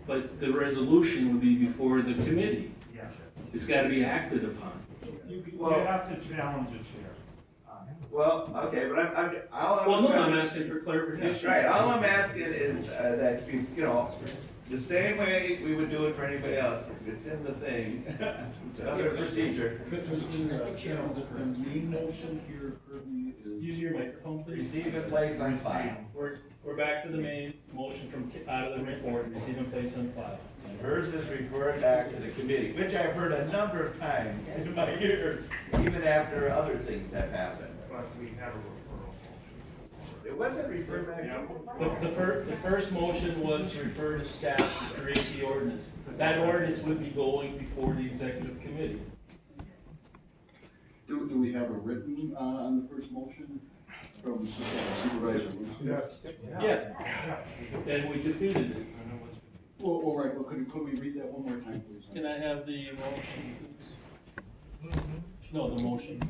but the resolution would be before the committee. Yeah. It's gotta be acted upon. You Well- have to challenge the chair. Well, okay, but Well, no, I'm asking for clarification. Right, all I'm asking is that, you know, the same way we would do it for anybody else, if it's in the thing, other procedure. The main motion here currently Use is, your microphone, please. Receive and place on file. We're back to the main motion from, out of the report, receive and place on file. Hers is referred back to the committee, which I've heard a number of times in my years, even after other things have happened. But we have a referral motion. It wasn't referred back. The first motion was to refer to staff to create the ordinance. That ordinance would be going before the executive committee. do we have a written, on the first motion from Supervisor Wilson? Yes. Yeah, and we defeated it. Well, all right, well, could we read that one more time, please? Can I have the motion, please? No, the motion.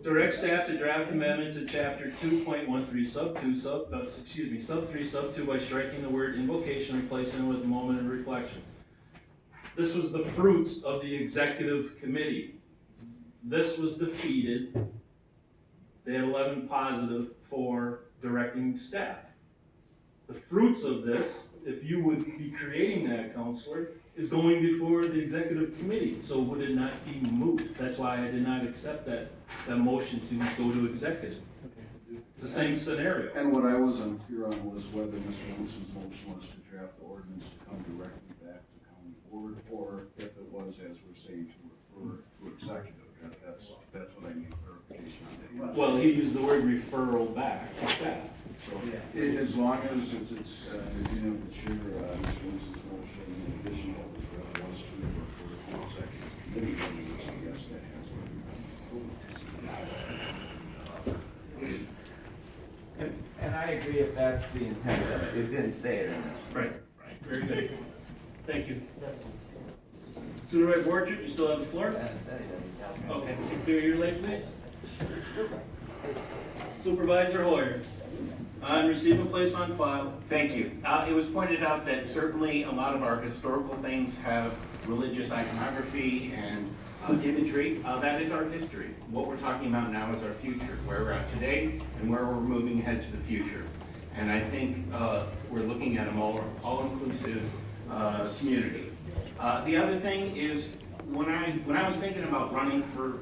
Direct staff to draft amendment to chapter 2.13, sub 2, sub 3, sub 2 by striking the word invocation, replacing it with moment of reflection. This was the fruits of the executive committee. This was defeated. They had 11 positive for directing staff. The fruits of this, if you would be creating that, counselor, is going before the executive committee, so would it not be moot? That's why I did not accept that motion to go to executive. It's the same scenario. And what I was unclear on was whether Mr. Wilson's motion was to draft the ordinance to come directly back to county board, or if it was, as we're saying, to refer to executive. That's what I need clarification on. Well, he used the word referral back to staff. So, as long as it's, you know, the chair, Mr. Wilson's motion, in addition to what was to refer to executive committee, then yes, that has to be. And I agree if that's the intent of it, it didn't say it in this. Right, very good. Thank you. Supervisor Borchert, you still have the floor? Okay, clear your lane, please. Supervisor Hoyer, on receive and place on file. Thank you. It was pointed out that certainly a lot of our historical things have religious iconography and imagery. That is our history. What we're talking about now is our future, where we're at today and where we're moving ahead to the future. And I think we're looking at a more all-inclusive community. The other thing is, when I was thinking about running for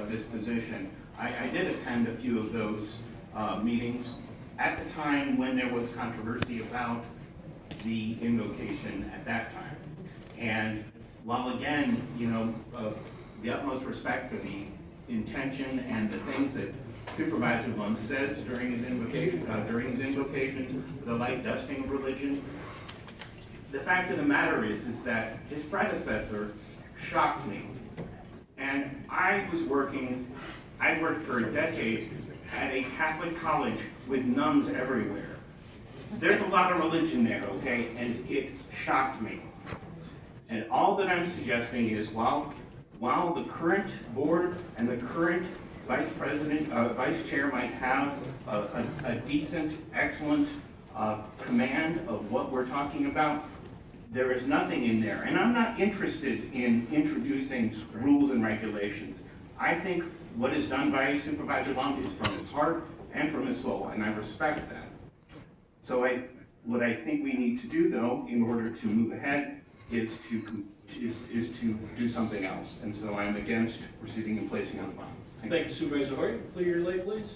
this position, I did attend a few of those meetings at the time when there was controversy about the invocation at that time. And while again, you know, the utmost respect for the intention and the things that Supervisor Lund says during his invocation, the light dusting of religion, the fact of the matter is that his predecessor shocked me. And I worked for a decade at a Catholic college with nuns everywhere. There's a lot of religion there, okay, and it shocked me. And all that I'm suggesting is while the current board and the current vice chair might have a decent, excellent command of what we're talking about, there is nothing in there. And I'm not interested in introducing rules and regulations. I think what is done by Supervisor Lund is from his heart and from his soul, and I respect that. So what I think we need to do, though, in order to move ahead, is to do something else. And so I'm against receiving and placing on file. Thank you, Supervisor Hoyer. Clear your lane, please.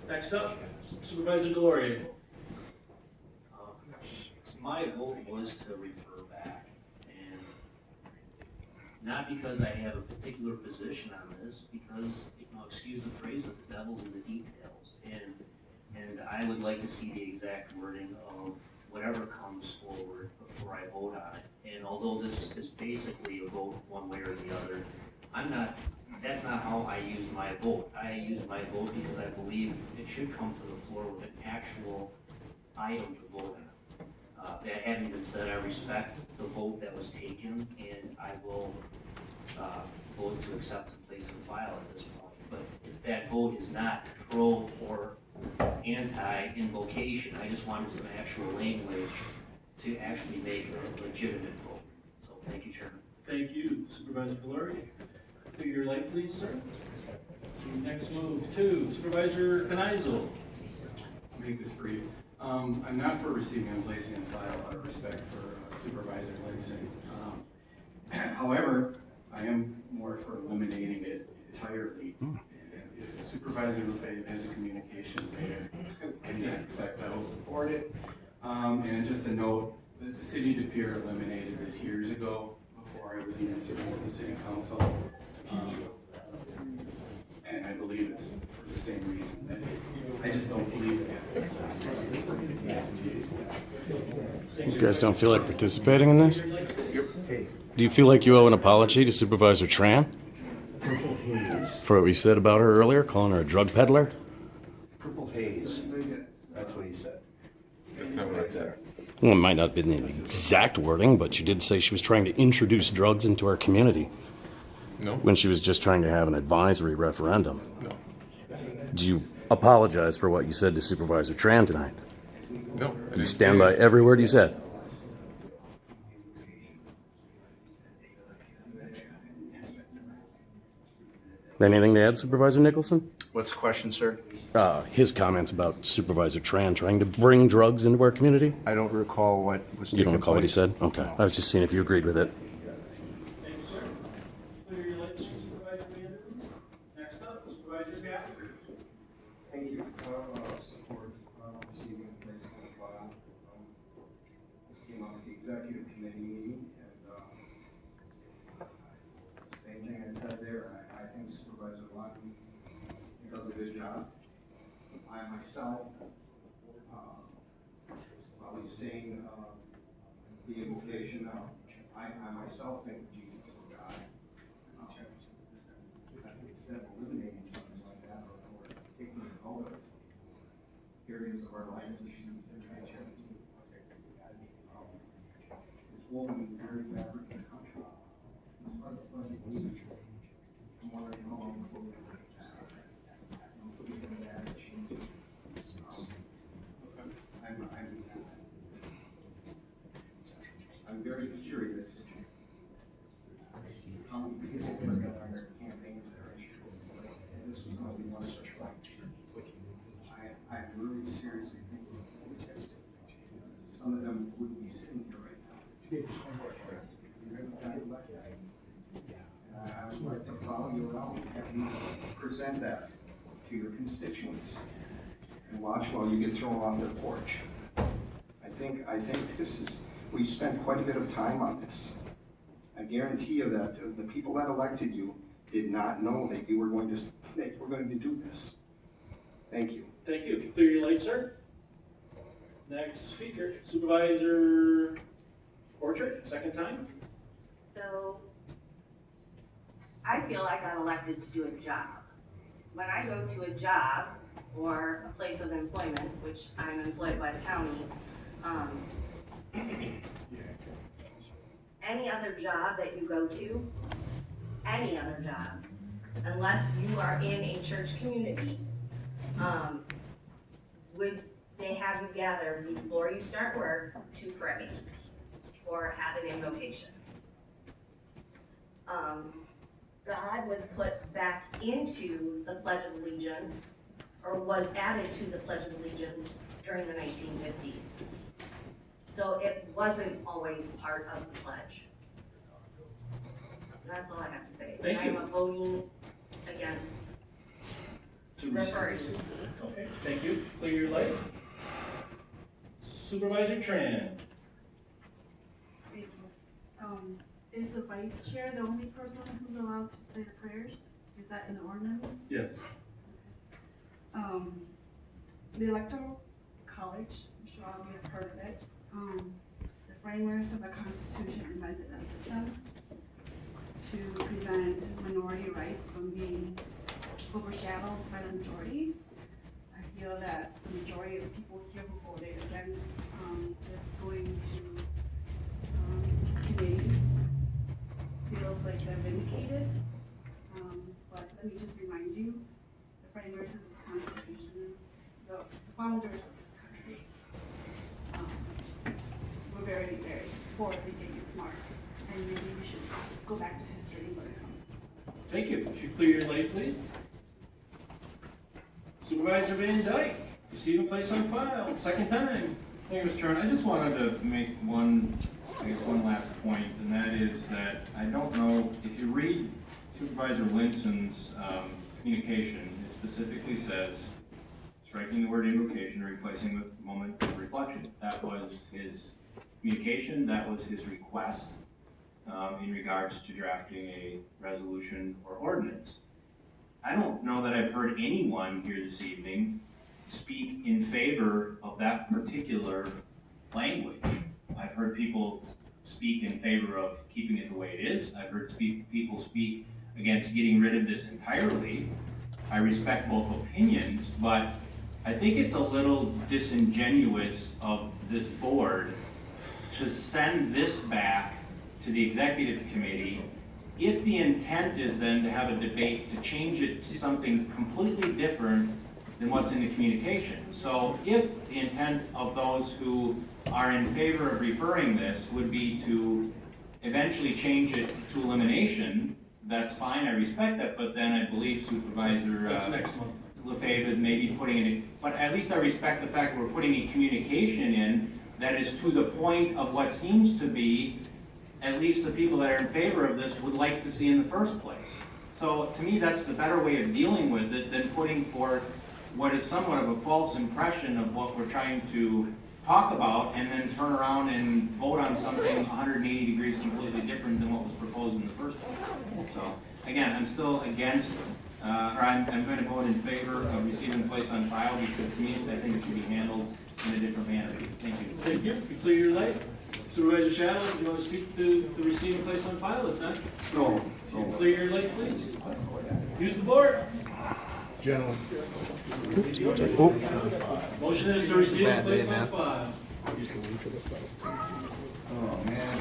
Next up, Supervisor Delorier. My vote was to refer back, and not because I have a particular position on this, because, you know, excuse the phrase, but the devil's in the details, and I would like to see the exact wording of whatever comes forward before I vote on it. And although this is basically a vote one way or the other, that's not how I use my vote. I use my vote because I believe it should come to the floor with an actual item to vote on. That having been said, I respect the vote that was taken, and I will vote to accept and place in file at this point. But if that vote is not pro or anti-invocation, I just wanted some actual language to actually make a legitimate vote. So, thank you, Chairman. Thank you, Supervisor Valori. To your light, please, sir. So next move to Supervisor Kenizel. I'll make this brief. I'm not for receiving and placing in file out of respect for Supervisor Lansing. However, I am more for eliminating it entirely. And if Supervisor Lefebvre has a communication there, in that effect, I will support it. And just a note, that the city of De Pere eliminated this years ago, before I was even serving with the city council. And I believe it's for the same reason. I just don't believe it. You guys don't feel like participating in this? Do you feel like you owe an apology to Supervisor Tran? For what we said about her earlier, calling her a drug peddler? Purple haze. That's what he said. That's not what I said. Well, it might not have been the exact wording, but she did say she was trying to introduce drugs into our community. No. When she was just trying to have an advisory referendum. No. Do you apologize for what you said to Supervisor Tran tonight? No. Do you stand by every word you said? Anything to add, Supervisor Nicholson? What's the question, sir? His comments about Supervisor Tran trying to bring drugs into our community? I don't recall what was taking You don't recall what he place. said? Okay. I was just seeing if you agreed with it. Thank you, sir. Clear your lights, Supervisor Vander, please. Next up, Supervisor Gasper. Thank you. Support receiving and placing in file. This came out at the executive committee meeting, and same thing I said there. I think Supervisor Lawton does a good job. I myself, while he's saying the invocation, I myself think Jesus is God. Instead of eliminating something like that, or taking it out of areas of our life, we should it's woven in the very fabric of the country. I'm wondering how long before we put it in that change. I'm very curious how many people have got on their campaigns there. And this was going to be one of such rights. I'm really seriously thinking some of them wouldn't be sitting here right now. I would like to follow you around and have you present that to your constituents and watch while you get thrown off their porch. I think this is, we spent quite a bit of time on this. I guarantee you that the people that elected you did not know that you were going to do this. Thank you. Thank you. Clear your lights, sir. Next speaker, Supervisor Orchard, second time. So, I feel I got elected to do a job. When I go to a job or a place of employment, which I'm employed by the county, any other job that you go to, any other job, unless you are in a church community, would they have you gather before you start work to pray or have an invocation? God was put back into the Pledge of Allegiance, or was added to the Pledge of Allegiance during the 1950s. So it wasn't always part of the pledge. And that's all I have to say. Thank you. I'm voting against referring. Okay, thank you. Clear your light. Supervisor Tran. Thank you. Is the vice chair the only person who's allowed to say the prayers? Is that in the ordinance? Yes. The Electoral College, I'm sure all of you have heard of it. The framers of the Constitution invented a system to prevent minority rights from being overshadowed by the majority. I feel that the majority of the people here who voted against this going to committee feels like they're vindicated me just remind you, the framers of this Constitution, the founders of this country, were very, very forward-thinking and smart, and maybe we should go back to history and learn something. Thank you. Would you clear your lane, please? Supervisor Van Dyke, receive and place on file, second time. Thank you, Mr. Chairman. I just wanted to make one last point, and that is that I don't know, if you read Supervisor Linson's communication, it specifically says, striking the word invocation and replacing with moment of reflection. That was his communication, that was his request in regards to drafting a resolution or ordinance. I don't know that I've heard anyone here this evening speak in favor of that particular language. I've heard people speak in favor of keeping it the way it is. I've heard people speak against getting rid of this entirely. I respect both opinions, but I think it's a little disingenuous of this board to send this back to the executive committee if the intent is then to have a debate to change it to something completely different than what's in the communication. So if the intent of those who are in favor of referring this would be to eventually change it to elimination, that's fine, I respect that, but then I believe Supervisor LaFave is maybe putting it, but at least I respect the fact that we're putting a communication in that is to the point of what seems to be, at least the people that are in favor of this would like to see in the first place. So to me, that's the better way of dealing with it than putting forth what is somewhat of a false impression of what we're trying to talk about and then turn around and vote on something 180 degrees completely different than what was proposed in the first place. So again, I'm still against, or I'm going to vote in favor of receiving the place on file because to me, I think it should be handled in a different manner. Thank you. Thank you. You clear your lane. Supervisor Shadow, do you want to speak to the receiving place on file? If not, No. clear your lane, please. Use the board. Gentlemen. Motion is to receive and place on file. Oh, man.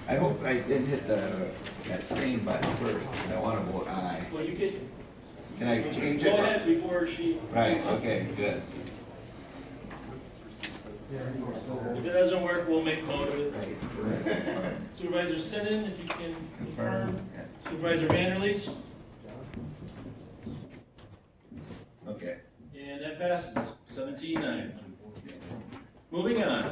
I hope I didn't hit that same button first, and I want to vote aye. Well, you can Can I change go it? ahead before she. Right, okay, good. If it doesn't work, we'll make note of it. Supervisor Sinnen, if you can confirm. Supervisor Vanderleest, Okay. and that passes 17-9. Moving on.